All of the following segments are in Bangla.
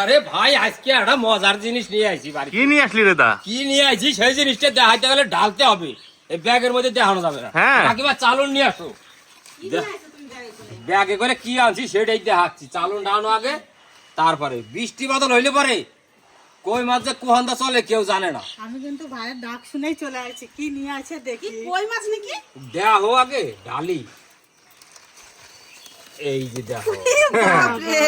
আরে ভাই আজকে একটা মজার জিনিস নিয়ে আইছি বাড়ি। কি নিয়ে আসলি রে দা? কি নিয়ে আইছি সেই জিনিসটা দেখাইতে গেলে ঢালতে হবে, এই ব্যাগের মধ্যে দেখানো যাবে না। হ্যাঁ। কাকিমা চালন নিয়ে আসো। ব্যাগে করে কি আনছি সেটাই দেখাচ্ছি। চালন ডাউন আগে, তারপরে বৃষ্টি বাদল হইলে পরে কই মাছ যে কুহান্দা চলে কেউ জানে না। আমি কিন্তু ভাইয়ের ডাক শুনেই চলে আসছি, কি নিয়ে আছে দেখি। কই মাছ নাকি? দেখো আগে ডালি, এই যে দেখো। বাপরে,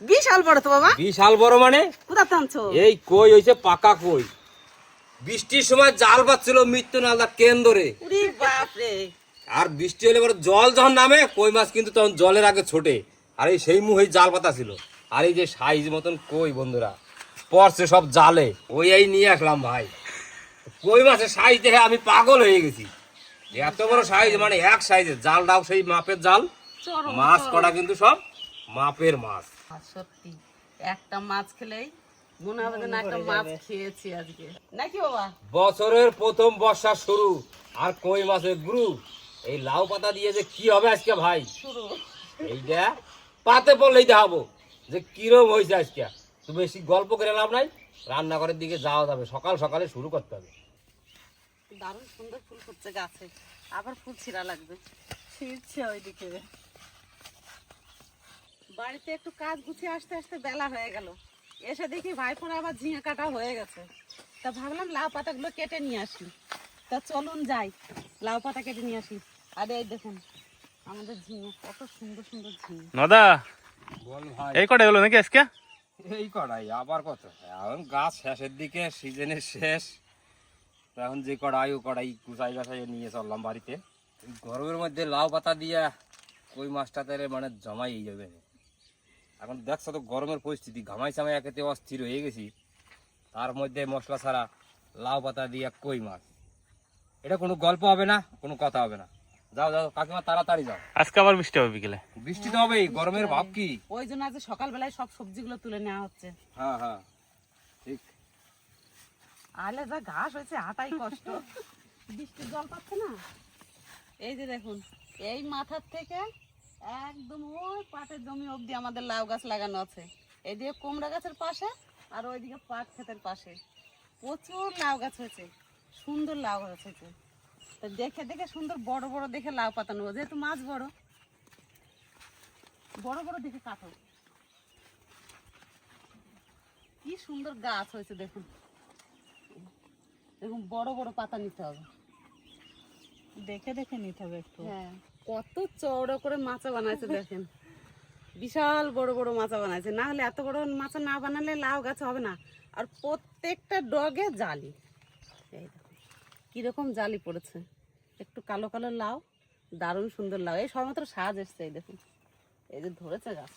বিশাল বড় তো বাবা। বিশাল বড় মানে কোথা টানছো? এই কই হইছে পাকা কই। বৃষ্টির সময় জাল পাচ্ছিল মৃত্যু নালদা কেন্দ্রে। উরি বাপরে, আর বৃষ্টি হলে পরে জল যখন নামে কই মাছ কিন্তু তখন জলের আগে ছোটে। আর এই সেই মুহেই জাল পাতা ছিল। আর এই যে সাইজ মতন কই বন্ধুরা পড়ছে সব জালে, ওই এই নিয়ে আসলাম ভাই। কই মাছের সাইজ দেখে আমি পাগল হয়ে গেছি। এত বড় সাইজ, মানে এক সাইজের জালটাও সেই মাপের জাল, চরম মাছ চরম। কটা কিন্তু সব মাপের মাছ। আর সত্যি একটা মাছ খেলেই মনে হবে যে না একটা মাছ খেয়েছি আজকে, নাকি বাবা? বছরের প্রথম বর্ষা শুরু আর কই মাছের গ্রুপ। এই লাউ পাতা দিয়ে যে কি হবে আজকে ভাই, শুরু। এইটা পাতে পড়লেই দেখাবো যে কিরম হয়েছে আজকে। তো বেশি গল্প করে লাভ নাই, রান্নাঘরের দিকে যাওয়া যাবে, সকাল সকালে শুরু করতে হবে। দারুণ সুন্দর ফুল ফুটছে গাছে, আবার ফুল ছিঁড়া লাগবে। ছিঁড়ছে ওইদিকে। বাড়িতে একটু কাজ গুছিয়ে আসতে আসতে বেলা হয়ে গেল, এসে দেখি ভাইপোর আবার ঝিঙে কাটা হয়ে গেছে। তা ভাবলাম লাউ পাতাগুলো কেটে নিয়ে আসি। তা চলুন যাই, লাউ পাতা কেটে নিয়ে আসি। আর এই দেখুন আমাদের ঝিঙে, কত সুন্দর সুন্দর ঝিঙে। নদা, বল ভাই। এই কটা হলো নাকি আজকে? এই কড়াই আবার কত, এখন গাছ শেষের দিকে, সিজনের শেষ। তো এখন যে কড়াই ও কড়াই কুচাই গাছাই নিয়ে চললাম বাড়িতে। এই গরমের মধ্যে লাউ পাতা দিয়া কই মাছটাতে মানে জমাই যাবে। এখন দেখছো তো গরমের পরিস্থিতি, ঘামাই চামাই একেতে অস্থির হয়ে গেছি। তার মধ্যে মশলা ছাড়া লাউ পাতা দিয়া কই মাছ, এটা কোনো গল্প হবে না, কোনো কথা হবে না। যাও যাও কাকিমা, তাড়াতাড়ি যাও। আজকে আবার বৃষ্টি হবে বিকেলে। বৃষ্টি তো হবেই, গরমের ভাব কি। ওই জন্য আজ সকালবেলায় সব সবজিগুলো তুলে নেওয়া হচ্ছে। হ্যাঁ হ্যাঁ ঠিক। আলে যা ঘাস হয়েছে হাঁটাই কষ্ট, বৃষ্টির জল পাচ্ছে না। এই যে দেখুন, এই মাথার থেকে একদম ওই পাটের জমি অবধি আমাদের লাউ গাছ লাগানো আছে। এদিকে কুমড়া গাছের পাশে আর ওইদিকে পাট ক্ষেতের পাশে প্রচুর লাউ গাছ হয়েছে, সুন্দর লাউ গাছ হয়েছে। তো দেখে দেখে সুন্দর বড় বড় দেখে লাউ পাতা নেবো, যেহেতু মাছ বড় বড় বড় দেখে কাটো। কি সুন্দর গাছ হয়েছে দেখুন, দেখুন বড় বড় পাতা নিতে হবে। দেখে দেখে নিতে হবে একটু। হ্যাঁ, কত চওড়া করে মাচা বানাইছে দেখেন, বিশাল বড় বড় মাচা বানাইছে। না হলে এত বড় মাচা না বানালে লাউ গাছ হবে না। আর প্রত্যেকটা ডগে জালি, এই দেখুন কিরকম জালি পড়েছে। একটু কালো কালো লাউ, দারুণ সুন্দর লাউ। এই সবেমাত্র সাজ এসছে, এই দেখুন এই যে ধরেছে গাছ,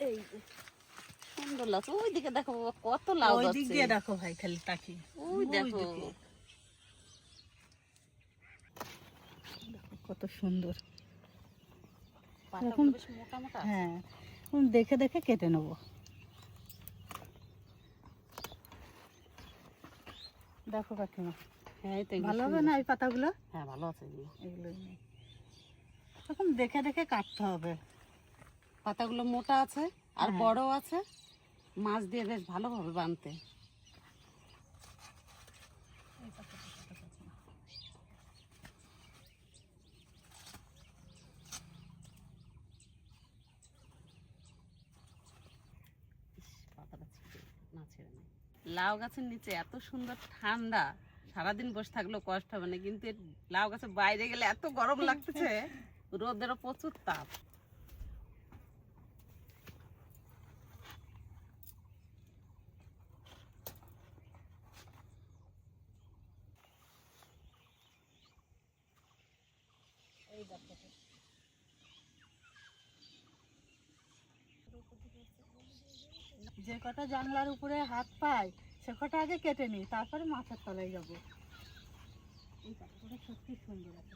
এই যে সুন্দর লাগছে। ওইদিকে দেখো বাবা, কত লাউ ওই দিক যাচ্ছে। দিয়ে দেখো ভাই, খালি তাকি। ওই দেখো, কত সুন্দর। পাতাগুলো বেশ মোটা মোটা। হ্যাঁ, এখন দেখে দেখে কেটে নেবো। দেখো কাকিমা, হ্যাঁ, এই তো এগুলো ভালো হবে সুন্দর। না এই পাতাগুলো? হ্যাঁ, ভালো আছে এগুলো। এগুলো এখন দেখে দেখে কাটতে হবে। পাতাগুলো মোটা আছে আর হ্যাঁ। বড় আছে, মাছ দিয়ে বেশ ভালোভাবে বানতে। লাউ গাছের নিচে এত সুন্দর ঠান্ডা, সারাদিন বসে থাকলেও কষ্ট হবে না, কিন্তু লাউ গাছের বাইরে গেলে এত গরম লাগতেছে, রোদেরও প্রচুর তাপ। যে কটা জানলার উপরে হাত পায় সে কটা আগে কেটে নিই, তারপরে মাছের তলায় যাবো। এই পাতাটা সত্যি সুন্দর আছে।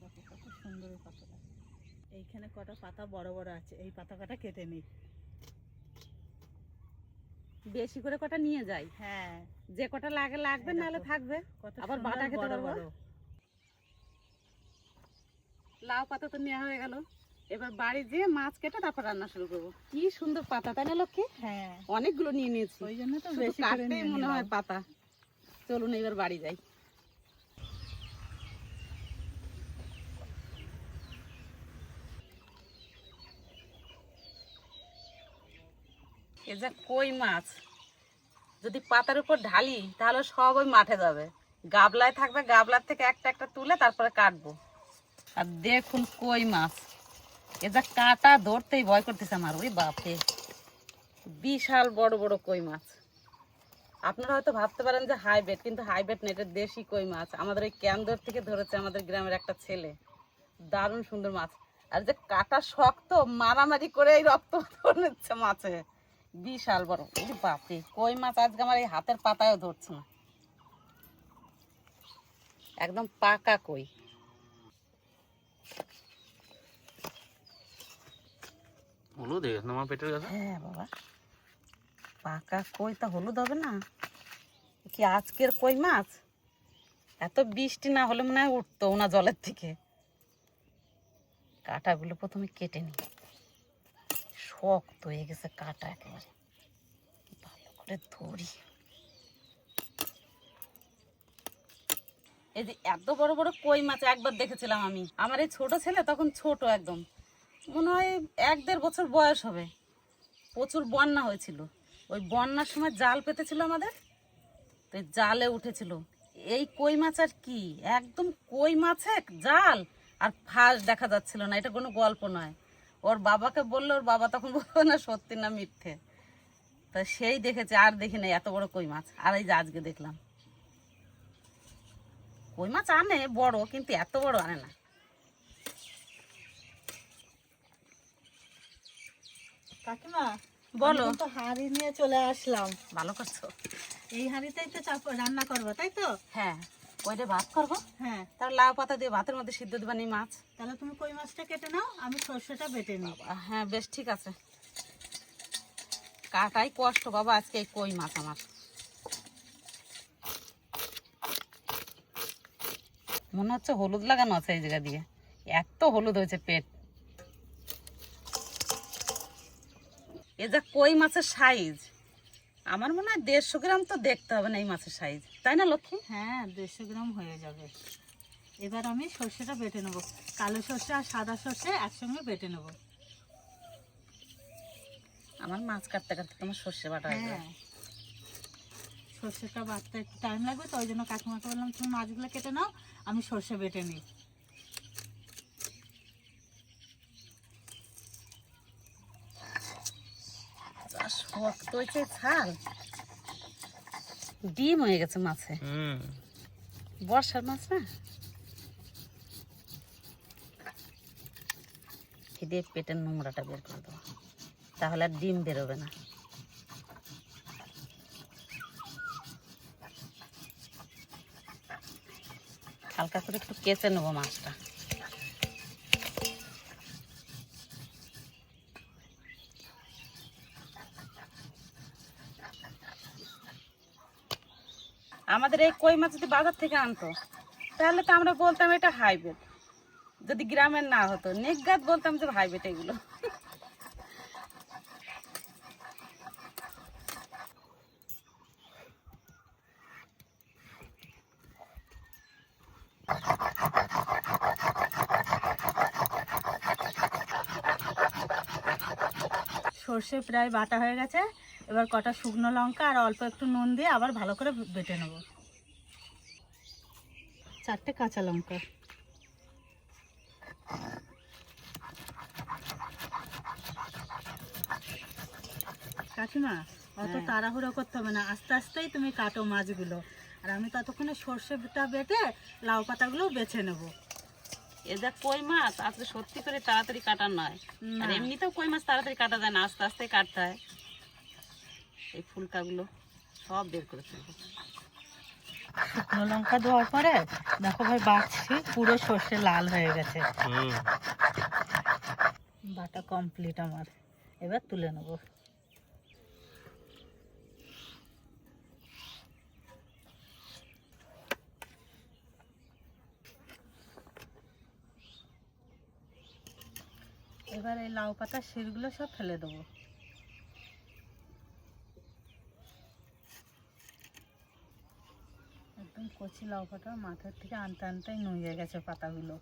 দেখো কত সুন্দর এই পাতাটা। এইখানে কটা পাতা বড় বড় আছে, এই পাতা কটা কেটে নিই। বেশি করে কটা নিয়ে যাই, হ্যাঁ, যে কটা লাগে লাগবে, নাহলে থাকবে, কত আবার সুন্দর বাটা খেতে বড় পারবো। বড়। লাউ পাতা তো নেওয়া হয়ে গেল, এবার বাড়ি যেয়ে মাছ কেটে তারপর রান্না শুরু করবো। কি সুন্দর পাতা, তাই না লক্ষ্মী? হ্যাঁ, অনেকগুলো নিয়ে নিয়েছি, ওই জন্য তো শুধু বেশি করে কাটতেই নিয়ে মনে হয় নিলাম। পাতা। চলুন এবার বাড়ি যাই। এ যা কই মাছ, যদি পাতার উপর ঢালি তাহলে সব ওই মাঠে যাবে। গাবলায় থাকবে, গাবলার থেকে একটা একটা তুলে তারপরে কাটবো। আর দেখুন কই মাছ, এ যা কাটা ধরতেই ভয় করতেছে আমার। ওই বাপরে, বিশাল বড় বড় কই মাছ। আপনারা হয়তো ভাবতে পারেন যে হাইব্রিড, কিন্তু হাইব্রিড না, এটা দেশি কই মাছ। আমাদের এই ক্যান্দর থেকে ধরেছে আমাদের গ্রামের একটা ছেলে। দারুণ সুন্দর মাছ। আর যে কাটা শক্ত, মারামারি করে এই রক্ত ধরে নিচ্ছে মাছে। বিশাল বড়। ওই বাপরে, কই মাছ আজকে আমার এই হাতের পাতায়ও ধরছে না। একদম পাকা কই। হলুদ হয়ে গেছে আমার পেটের কাছে। হ্যাঁ বাবা, পাকা কই তা হলুদ হবে না? কি আজকের কই মাছ? এত বৃষ্টি না হলে মনে হয় উঠতো না জলের থেকে। কাঁটাগুলো প্রথমে কেটে নি, শক্ত হয়ে গেছে কাঁটা একেবারে। ভালো করে ধরি। এই যে এত বড় বড় কই মাছ একবার দেখেছিলাম আমি। আমার এই ছোট ছেলে তখন ছোট একদম, মনে হয় 1-1.5 বছর বয়স হবে। প্রচুর বন্যা হয়েছিল, ওই বন্যার সময় জাল পেতেছিল আমাদের, তো এই জালে উঠেছিল এই কই মাছ। আর কি একদম কই মাছে জাল আর ফাঁস দেখা যাচ্ছিল না। এটা কোনো গল্প নয়। ওর বাবাকে বললো, ওর বাবা তখন বললো না সত্যি না মিথ্যে। তা সেই দেখেছে, আর দেখি না এত বড় কই মাছ। আর এই যে আজকে দেখলাম। কই মাছ আনে বড়, কিন্তু এত বড় আনে না। কাকিমা, বলো। আমি তো হাঁড়ি নিয়ে চলে আসলাম। ভালো করছো। এই হাঁড়িতেই তো রান্না করবো, তাই তো? হ্যাঁ, ওইটা ভাত করবো। হ্যাঁ, তার লাউ পাতা দিয়ে ভাতের মধ্যে সিদ্ধ দিবানি মাছ। তাহলে তুমি কই মাছটা কেটে নাও, আমি সর্ষেটা বেটে নিই। হ্যাঁ বেশ, ঠিক আছে। কাটাই কষ্ট বাবা আজকে এই কই মাছ আমার। মনে হচ্ছে হলুদ লাগানো আছে এই জায়গা দিয়ে, এত হলুদ হয়েছে পেট। এ যা কই মাছের সাইজ, আমার মনে হয় 150 গ্রাম তো দেখতে হবে না এই মাছের সাইজ, তাই না লক্ষ্মী? হ্যাঁ, 150 গ্রাম হয়ে যাবে। এবার আমি সর্ষেটা বেটে নেবো, কালো সর্ষে আর সাদা সর্ষে একসঙ্গে বেটে নেবো। আমার মাছ কাটতে কাটতে তোমার সর্ষে বাটা হয়ে হ্যাঁ, যাবে। সর্ষেটা বাটতে একটু টাইম লাগবে, তো ওই জন্য কাকিমাকে বললাম তুমি মাছগুলো কেটে নাও, আমি সর্ষে বেটে নিই। যা শক্ত হয়েছে ছাল, ডিম হয়ে গেছে মাছে। বর্ষার মাছ না, দিয়ে পেটের নোংরাটা বের করে দেবো, তাহলে আর ডিম বেরোবে না। হালকা করে একটু কেচে নেবো মাছটা। আমাদের এই কই মাছ যদি বাজার থেকে আনতো তাহলে তো আমরা বলতাম এটা হাইব্রিড। যদি গ্রামের না হতো, নির্ঘাত বলতাম যে হাইব্রিড এগুলো। সর্ষে প্রায় বাটা হয়ে গেছে, এবার কটা শুকনো লঙ্কা আর অল্প একটু নুন দিয়ে আবার ভালো করে বেটে নেব। 4টে কাঁচা লঙ্কা। কাকিমা, অত তাড়াহুড়ো করতে হবে না, আস্তে আস্তেই তুমি কাটো মাছগুলো, আর আমি ততক্ষণে সর্ষেটা বেটে লাউ পাতাগুলো বেছে নেব। এ যা কই মাছ আজকে সত্যি করে তাড়াতাড়ি কাটা নয়, আর না। এমনিতেও কই মাছ তাড়াতাড়ি কাটা যায় না, আস্তে আস্তে কাটতে হয়। এই ফুলকাগুলো সব বের করে ফেলবো। শুকনো লঙ্কা দেওয়ার পরে দেখো ভাই বাটছি, পুরো সর্ষে লাল হয়ে গেছে। বাটা কমপ্লিট আমার, এবার তুলে নেব। এবার এই লাউ পাতার শিরগুলো সব ফেলে দেবো। একদম কচি লাউ পাতা, মাথার থেকে আনতে আনতেই নুয়ে গেছে পাতাগুলো।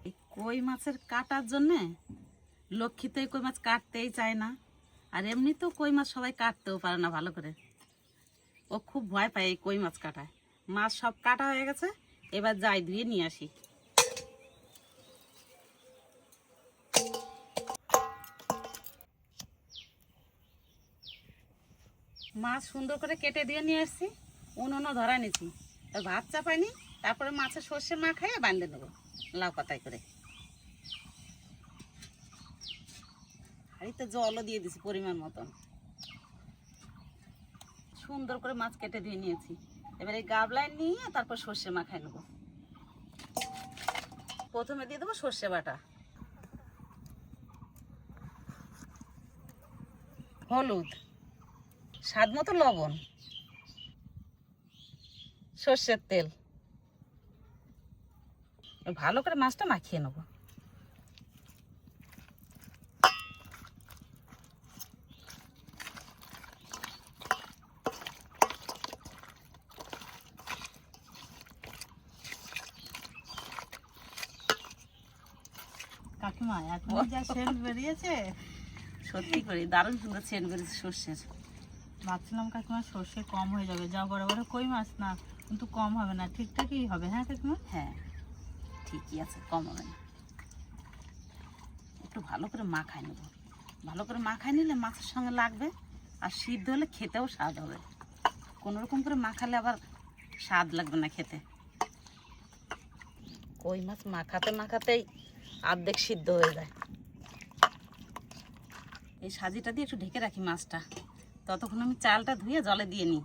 এই কই মাছের কাটার জন্যে লক্ষ্মী তো এই কই মাছ কাটতেই চায় না, আর এমনিতেও কই মাছ সবাই কাটতেও পারে না ভালো করে। ও খুব ভয় পায় এই কই মাছ কাটায়। মাছ সব কাটা হয়ে গেছে, এবার যাই ধুয়ে নিয়ে আসি। মাছ সুন্দর করে কেটে দিয়ে নিয়ে আসছি, উনুনও ধরা নিয়েছি। আর ভাত চাপাইনি, তারপরে মাছের সর্ষে মাখাইয়ে বাঁধে নেবো লাউ পাতায় করে। হাঁড়িতে জলও দিয়ে দিছি পরিমাণ মতন। সুন্দর করে মাছ কেটে দিয়ে নিয়েছি, এবার এই গাবলায় নিয়ে তারপর সর্ষে মাখাই নেবো। প্রথমে দিয়ে দেবো সর্ষে বাটা, হলুদ, স্বাদ মতো লবণ, সর্ষের তেল। ভালো করে মাছটা মাখিয়ে নেবো। কাকিমা এখন যা সেন্ট বেরিয়েছে, সত্যি করে দারুণ সুন্দর সেন্ট বেরিয়েছে সর্ষের। ভাবছিলাম কাকিমা সর্ষে কম হয়ে যাবে, যা বড় বড় কই মাছ না, কিন্তু কম হবে না, ঠিকঠাকই হবে। হ্যাঁ কাকিমা? হ্যাঁ ঠিকই আছে, কম হবে না। একটু ভালো করে মাখাই নেব। ভালো করে মাখাই নিলে মাছের সঙ্গে লাগবে, আর সিদ্ধ হলে খেতেও স্বাদ হবে। কোনো রকম করে মাখালে আবার স্বাদ লাগবে না খেতে। কই মাছ মাখাতে মাখাতেই অর্ধেক সিদ্ধ হয়ে যায়। এই সাজিটা দিয়ে একটু ঢেকে রাখি মাছটা, ততক্ষণ আমি চালটা ধুয়ে জলে দিয়ে নিই।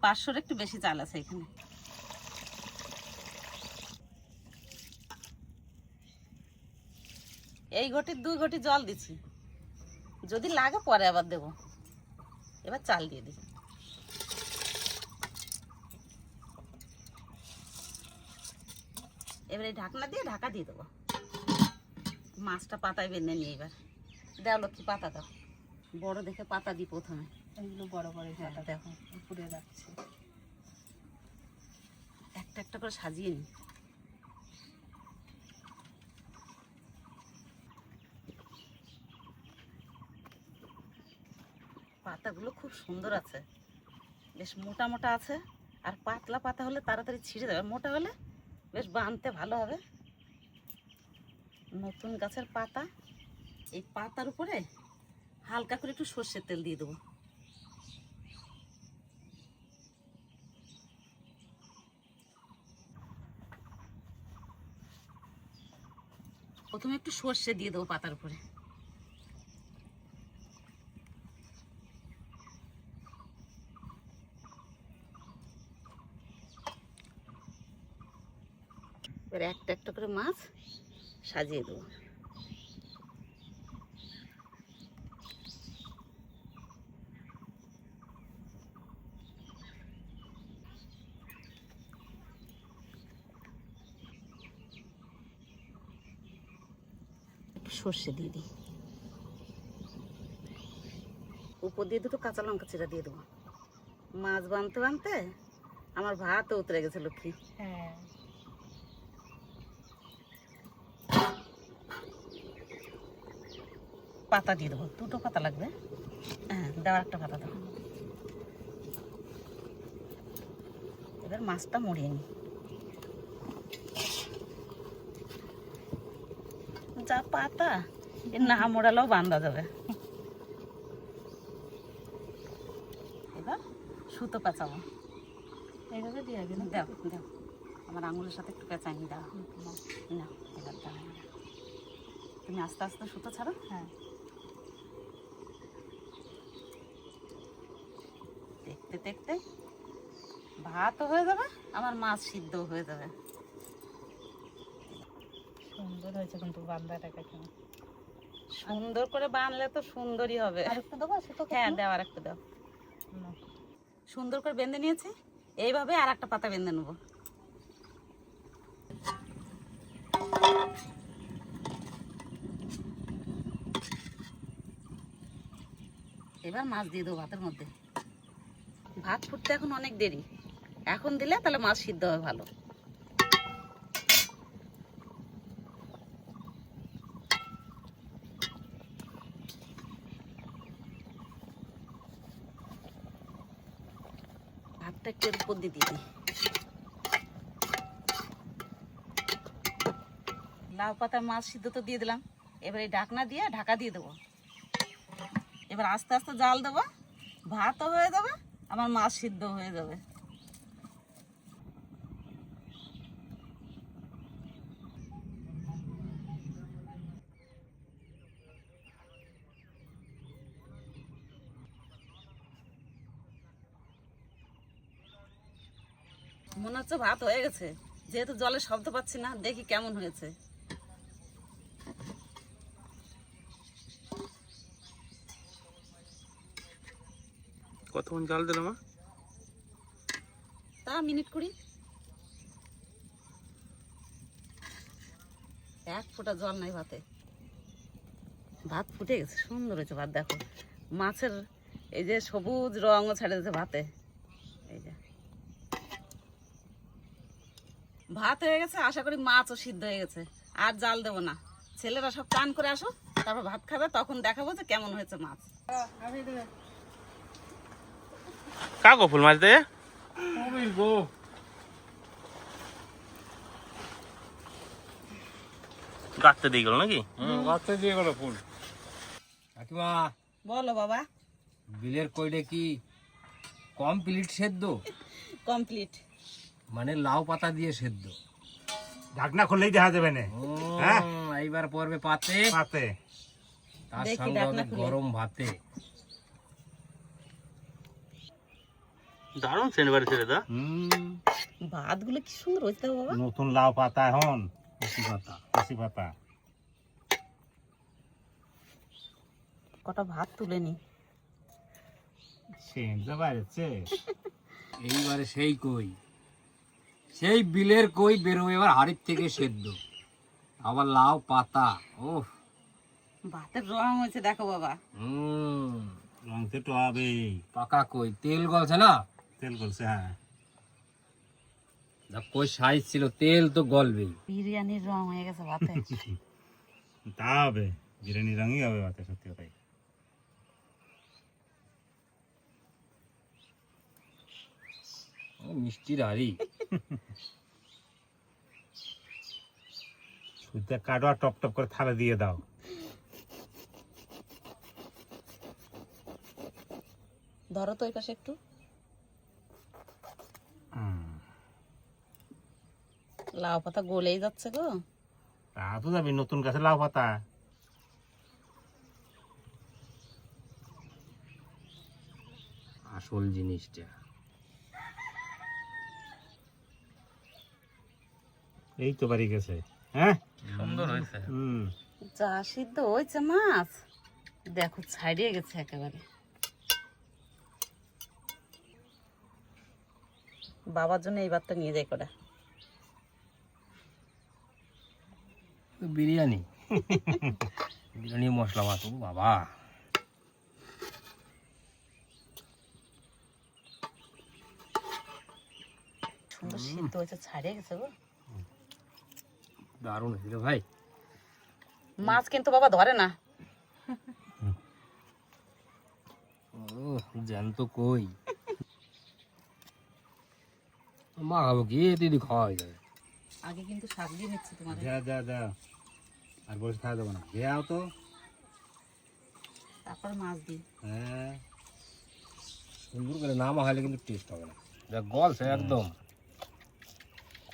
500-র একটু বেশি চাল আছে এখানে। এই ঘটির 2 ঘটি জল দিচ্ছি, যদি লাগে পরে আবার দেব। এবার চাল দিয়ে দিই। এবার এই ঢাকনা দিয়ে ঢাকা দিয়ে দেবো। মাছটা পাতায় বেঁধে নিই। এবার দাও লক্ষ্মী, পাতা দাও। বড় দেখে পাতা দিই প্রথমে। এইগুলো বড় বড় হ্যাঁ, পাতা দেখো উপরে যাচ্ছে। একটা একটা করে সাজিয়ে নিই। পাতাগুলো খুব সুন্দর আছে, বেশ মোটা মোটা আছে। আর পাতলা পাতা হলে তাড়াতাড়ি ছিঁড়ে যাবে, মোটা হলে বেশ বাঁধতে ভালো হবে। নতুন গাছের পাতা, এই পাতার উপরে হালকা করে একটু সর্ষের তেল দিয়ে দেবো। প্রথমে একটু সর্ষে দিয়ে দেবো পাতার উপরে। এবার একটা একটা করে মাছ সাজিয়ে দেবো। সর্ষে দিয়ে দিই, উপর দিয়ে 2টো কাঁচা লঙ্কা চিরা দিয়ে দেবো। মাছ বানতে বানতে আমার ভাতও উতরে গেছে লক্ষ্মী। হ্যাঁ, পাতা দিয়ে দেবো, 2টো পাতা লাগবে। হ্যাঁ দেওয়ার একটা পাতা দাও। এবার মাছটা মরিয়ে নিই। যা পাতা, এর না মোড়ালেও বাঁধা যাবে। এবার সুতো পেঁচাবো। এইভাবে দিয়ে দিন। দাও দাও, আমার আঙুলের সাথে একটু পেঁচাইনি। দাও না, এবার দাও। তুমি আস্তে আস্তে সুতো ছাড়ো। হ্যাঁ, দেখতে দেখতে ভাতও হয়ে যাবে, আমার মাছ সিদ্ধ হয়ে যাবে। সুন্দর হয়েছে কিন্তু বান্দাটা কাকিমা। সুন্দর করে বানলে তো সুন্দরই হবে। আর একটু দেবো সেটা? হ্যাঁ দাও, আর একটু দাও। সুন্দর করে বেঁধে নিয়েছি, এইভাবে আর একটা পাতা বেঁধে নেবো। এবার মাছ দিয়ে দেবো ভাতের মধ্যে। ভাত ফুটতে এখন অনেক দেরি, এখন দিলে তাহলে মাছ সিদ্ধ হবে ভালো। ভাতটা একটু এর উপর দিয়ে দিই। লাউ পাতা মাছ সিদ্ধ তো দিয়ে দিলাম, এবার এই ঢাকনা দিয়ে ঢাকা দিয়ে দেবো। এবার আস্তে আস্তে জাল দেবো, ভাতও হয়ে যাবে, আমার মাছ সিদ্ধ হয়ে যাবে। মনে হচ্ছে ভাত হয়ে গেছে, যেহেতু জলের শব্দ পাচ্ছি না, দেখি কেমন হয়েছে। কতক্ষণ জাল দিল মা? তা মিনিট 20। এক ফোঁটা জল নাই ভাতে, ভাত ফুটে গেছে, সুন্দর হয়েছে ভাত। দেখো মাছের এই যে সবুজ রঙও ছেড়ে দিয়েছে ভাতে। এই যে ভাত হয়ে গেছে, আশা করি মাছও সিদ্ধ হয়ে গেছে। আর জাল দেবো না, ছেলেরা সব চান করে আসো, তারপর ভাত খাবে, তখন দেখাবো যে কেমন হয়েছে মাছ। কাকো ফুল মাছ দেয় গাছতে দিয়ে গেল নাকি? গাছে দিয়ে গেল ফুল। কাকিমা, বলো বাবা। বিলের কইলে কি কমপ্লিট সেদ্ধ? কমপ্লিট। মানে লাউ পাতা দিয়ে সেদ্ধ। ঢাকনা খুললেই দেখা যাবে না। হ্যাঁ? এইবার পড়বে পাতে, পাতে তার দেখি সঙ্গে ঢাকনা হবে খুলে। গরম ভাতে। দারুণ সেন্ট বাড়ি দা। ভাতগুলো কি সুন্দর হয়েছে বাবা। নতুন লাউ পাতা, এখন কচি পাতা। কচি পাতা। কটা ভাত তুলে নি। সেন্ট বাইরেছে। এইবারে সেই কই, সেই বিলের কই বেরোবে এবার হাড়ির থেকে সেদ্ধ, আবার লাউ পাতা। ও ভাতের রং হয়েছে দেখো বাবা। রং তো একটু হবেই। পাকা কই, তেল গলছে না? তেল গলছে, হ্যাঁ। যা কই সাইজ ছিল, তেল তো গলবেই। বিরিয়ানির রং হয়ে গেছে ভাতে। তা হবে, বিরিয়ানি রঙই হবে ভাতে, সত্যি কথাই। মিষ্টির হাড়ি। সুদ্ধা কাটো আর টপ টপ করে থালা দিয়ে দাও। ধরো তো ওই পাশে একটু। লাউ পাতা গলেই যাচ্ছে গো। তা তো যাবি, নতুন গাছে লাউ পাতা। আসল জিনিসটা। এই তো বাড়ি গেছে। হ্যাঁ, সুন্দর হয়েছে। যা সিদ্ধ হয়েছে মাছ, দেখো ছাড়িয়ে গেছে একেবারে। বাবার জন্য এই ভাতটা নিয়ে যাই কটা। বিরিয়ানি। বিরিয়ানি মশলা ভাত, ও বাবা। সুন্দর সিদ্ধ হয়েছে, ছাড়িয়ে গেছে গো। দারুণ হয়েছিল ভাই। মাছ কিন্তু বাবা ধরে না। ও জ্যান্ত কই। মা খাবো কি, দিদি খাওয়া হয়ে যাবে। আগে কিন্তু শাক দিয়ে নিচ্ছে তোমার। যা যা যা, আর বসে খাওয়া যাবো না, দেও তো। তারপর মাছ দিই। হ্যাঁ, সুন্দর করে না মাখাইলে কিন্তু টেস্ট হবে না। যা গলছে একদম।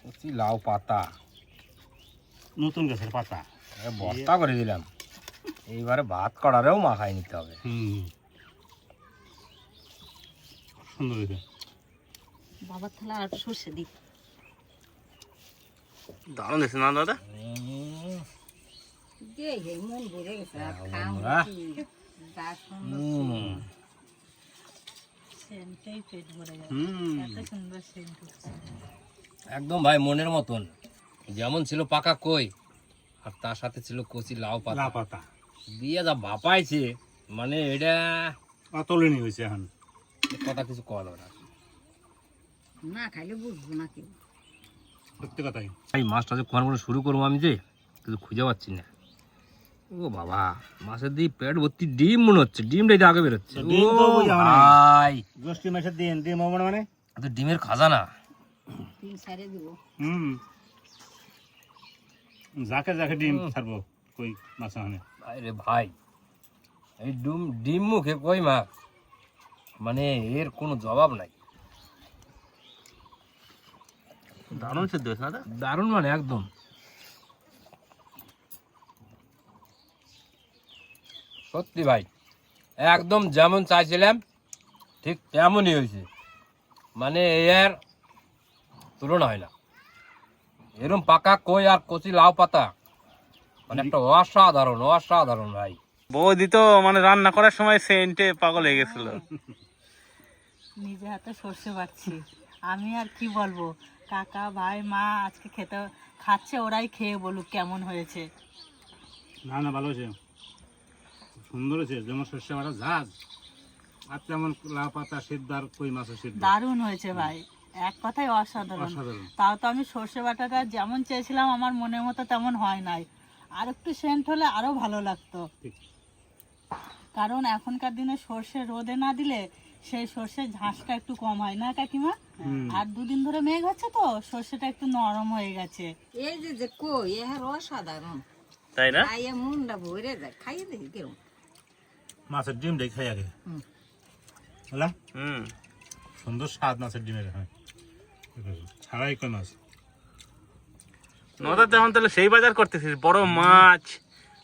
কচি লাউ পাতা, নতুন গাছের পাতা। বস্তা করে দিলাম। এইবারে ভাত করারেও মাখাই নিতে হবে। সুন্দর হয়েছে। বাবার থালা আর সর্ষে দিই। দারুণ দিচ্ছে না দাদা? মন ভরে গেছে আর বন্ধুরা, সেন্টটাই পেট ভরে গেল, হুম এত সুন্দর সেন্ট উঠছে। একদম ভাই মনের মতন, যেমন ছিল পাকা কই আর তার সাথে ছিল কচি লাউ পাতা লা পাতা দিয়ে যা বাপাইছে, মানে এটা অতলনীয় হয়েছে এখন। কথা কিছু কওয়া যাবে না। না খাইলে বুঝবো না কেউ। সত্যি কথাই। এই মাছটা যে কোন শুরু করবো আমি যে কিছু খুঁজে পাচ্ছি না। ও বাবা, মাছের দিয়ে পেট ভর্তি ডিম মনে হচ্ছে, ডিমটাই আগে বেরোচ্ছে। ডিম তো ও বুঝা মানে। ভাই, জ্যৈষ্ঠ মাসের দিন ডিম হবে না মানে? এত ডিমের খাজানা। তিন সাইডে দিব। হুম যাকে যাকে ডিম ছাড়বো কই মাছ আনে। আরে ভাই, এই ডিম মুখে কই মাছ, মানে এর কোনো জবাব নাই। দারুণ সিদ্ধ হয়েছে না দাদা? দারুণ মানে একদম। সত্যি ভাই, একদম যেমন চাইছিলাম ঠিক তেমনই হয়েছে, মানে এর তুলনা হয় না। এরকম পাকা কই আর কচি লাউ পাতা, মানে একটা অসাধারণ অসাধারণ ভাই। বৌদি তো মানে রান্না করার সময় সেন্টে পাগল হয়ে গেছিল। নিজে হাতে সর্ষে বাটছি, আমি আর কি বলবো। কাকা ভাই মা আজকে খাচ্ছে, ওরাই খেয়ে বলুক কেমন হয়েছে। না না ভালো হয়েছে, সুন্দর হয়েছে। যেমন সর্ষে বাটা ঝাঁজ আর তেমন লাউ পাতা সিদ্ধ আর কই মাছের সিদ্ধ। দারুণ হয়েছে ভাই, এক কথায় অসাধারণ। অসাধারণ। তাও তো আমি সর্ষে বাটাটা যেমন চেয়েছিলাম আমার মনের মতো তেমন হয় নাই, আর একটু সেন্ট হলে আরো ভালো লাগতো। ঠিক। কারণ এখনকার দিনে সর্ষে রোদে না দিলে সেই সর্ষের ঝাঁসটা একটু কম হয় না কাকিমা? আর দুদিন ধরে মেঘ হচ্ছে তো সর্ষেটা একটু নরম হয়ে গেছে। এই যে কই এর অসাধারণ, তাই না? খাইয়ে মনটা ভরে যায়। খাইয়ে দেখি কেউ মাছের ডিম দেখ খাই আগে বলা হুম। সুন্দর স্বাদ মাছের ডিমের হয় ছাড়াই কই মাছ। নদা তখন তাহলে সেই বাজার করতেছিস, বড় মাছ,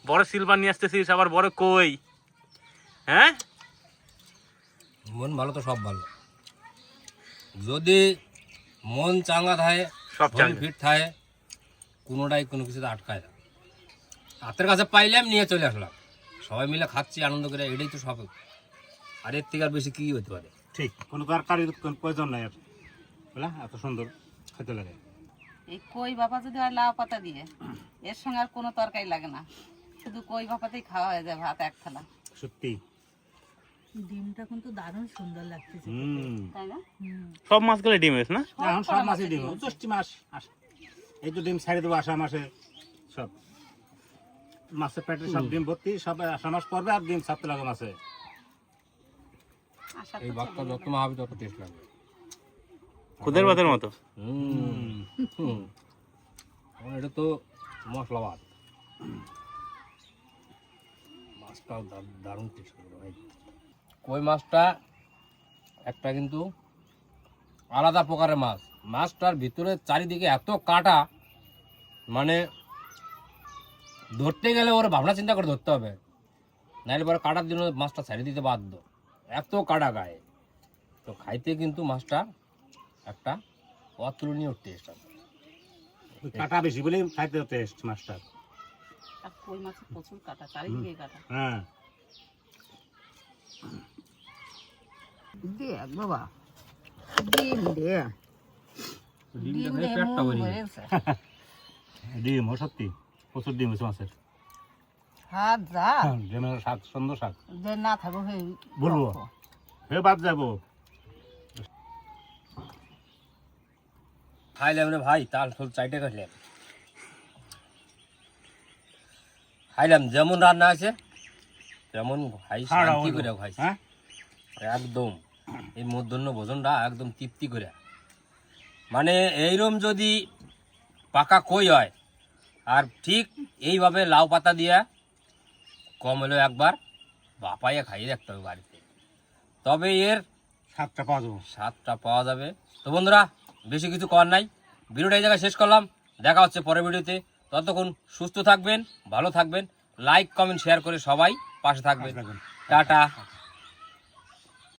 বড় সিলভার নিয়ে আসতেছিস, আবার বড় কই। হ্যাঁ, মন ভালো তো সব ভালো, যদি মন চাঙ্গা থাকে, সব চাঙ্গা। ফিট থাকে, কোনোটাই কোনো কিছুতে আটকায় না। হাতের কাছে পাইলাম নিয়ে চলে আসলাম, সবাই মিলে খাচ্ছি আনন্দ করে, এটাই তো সব। আর এর থেকে আর বেশি কি হতে পারে? ঠিক, কোনো তরকারির কোনো প্রয়োজন নাই আর বলা, এত সুন্দর খেতে লাগে। এই কই বাপা যদি হয় লাউ পাতা দিয়ে, এর সঙ্গে আর কোনো তরকারি লাগে না, শুধু কই বাপাতেই খাওয়া হয়ে যায় ভাত এক থালা। সত্যি। ডিমটা কিন্তু দারুণ সুন্দর লাগতেছে, হুম তাই না? সব মাছগুলো ডিম হয়েছে না? এখন সব মাছই ডিম, জ্যৈষ্ঠ মাস এই তো ডিম ছাড়ি দেবো আষাঢ় মাসে। সব মাছের পেটে সব ডিম ভর্তি, সব আষাঢ় মাস পড়বে আর ডিম ছাড়তে লাগে মাছে। আশা এই করছি ভাতটা যত মা হবে তত টেস্ট লাগবে। খুদের ভাতের মতো। এটা তো মশলা ভাত, মাছটাও দারুণ টেস্ট লাগবে ভাই। কই মাছটা একটা কিন্তু আলাদা প্রকারের মাছ, মাছটার ভিতরে চারিদিকে এত কাটা, মানে ধরতে গেলে ওর ভাবনা চিন্তা করে ধরতে হবে, নাহলে পরে কাটার জন্য মাছটা ছাড়িয়ে দিতে বাধ্য, এত কাটা গায়ে। তো খাইতে কিন্তু মাছটা একটা অতুলনীয় টেস্ট আছে। কাটা বেশি বলে খাইতে টেস্ট মাছটার। আর কই মাছে প্রচুর কাটা, চারিদিকে কাটা। হ্যাঁ দে বাবা, ডিম দে, ডিমটা খেয়ে পেটটা ভরে যায়। ডিম ও সত্যি প্রচুর ডিম হয়েছে মাছের। হাত যা ডিমের শাক, সুন্দর শাক যে না থাকো হে বলবো হে বাদ যাবো। খাইলাম রে ভাই, তাল ঠোল চাইটে খাইলাম, যেমন রান্না আছে তেমন ভাই শান্তি করে খাইছি হ্যাঁ একদম। এই মধ্যাহ্ন ভোজনটা একদম তৃপ্তি করে, মানে এইরকম যদি পাকা কই হয় আর ঠিক এইভাবে লাউ পাতা দিয়া কম হলেও একবার বাপাইয়া খাইয়ে দেখতে হবে বাড়িতে, তবে এর স্বাদটা পাওয়া যাবো। স্বাদটা পাওয়া যাবে। তো বন্ধুরা, বেশি কিছু করার নাই, ভিডিওটা এই জায়গায় শেষ করলাম। দেখা হচ্ছে পরের ভিডিওতে, ততক্ষণ সুস্থ থাকবেন, ভালো থাকবেন, লাইক কমেন্ট শেয়ার করে সবাই পাশে থাকবেন। টাটা।